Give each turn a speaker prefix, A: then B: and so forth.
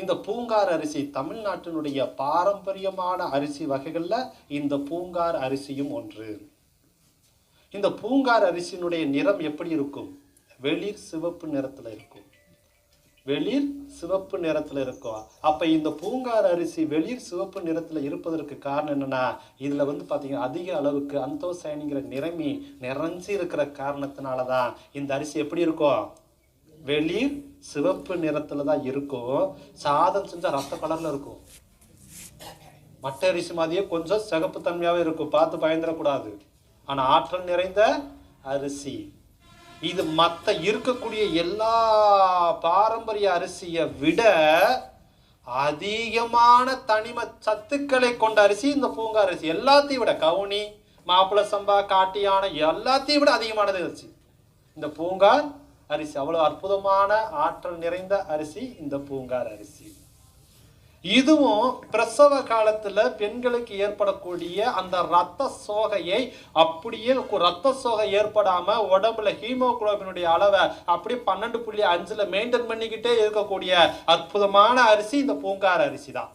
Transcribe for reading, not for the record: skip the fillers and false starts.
A: இந்த பூங்கார் அரிசி தமிழ்நாட்டினுடைய பாரம்பரியமான அரிசி வகைகள்ல இந்த பூங்கார் அரிசியும் ஒன்று. இந்த பூங்கார் அரிசியினுடைய நிறம் எப்படி இருக்கும்? வெளிர் சிவப்பு நிறத்துல இருக்கும். வெளிர் சிவப்பு நிறத்துல இருக்கும். அப்ப இந்த பூங்கார் அரிசி வெளிர் சிவப்பு நிறத்துல இருப்பதற்கு காரணம் என்னன்னா, இதுல பாத்தீங்கன்னா அதிக அளவுக்கு அந்தோசயனிங்கிற நிறமி நிறைஞ்சு இருக்கிற காரணத்தினாலதான் இந்த அரிசி எப்படி இருக்கும்? வெளிர் சிவப்பு நிறத்துல தான் இருக்கும். சாதம் செஞ்சா ரத்த கலர்ல இருக்கும். மட்ட அரிசி மாதிரியே கொஞ்சம் சிகப்பு தன்மையாவே இருக்கும், பார்த்து பயந்துடக்கூடாது. ஆனா ஆற்றல் நிறைந்த அரிசி இது. மற்ற இருக்கக்கூடிய எல்லா பாரம்பரிய அரிசியை விட அதிகமான தனிம சத்துக்களை கொண்ட அரிசி இந்த பூங்கார் அரிசி. எல்லாத்தையும் விட கவுனி, மாப்பிள சம்பா, காட்டு யானை எல்லாத்தையும் விட அதிகமானது அரிசி இந்த பூங்கார் அரிசி. அவ்வளவு அற்புதமான ஆற்றல் நிறைந்த அரிசி இந்த பூங்கார் அரிசி. இதுவும் பிரசவ காலத்துல பெண்களுக்கு ஏற்படக்கூடிய அந்த ரத்த சோகையை அப்படியே ரத்த சோகை ஏற்படாம உடம்புல ஹீமோகுளோபினுடைய அளவை அப்படியே 12.5 மெயின்டைன் பண்ணிக்கிட்டே இருக்கக்கூடிய அற்புதமான அரிசி இந்த பூங்கார் அரிசி தான்.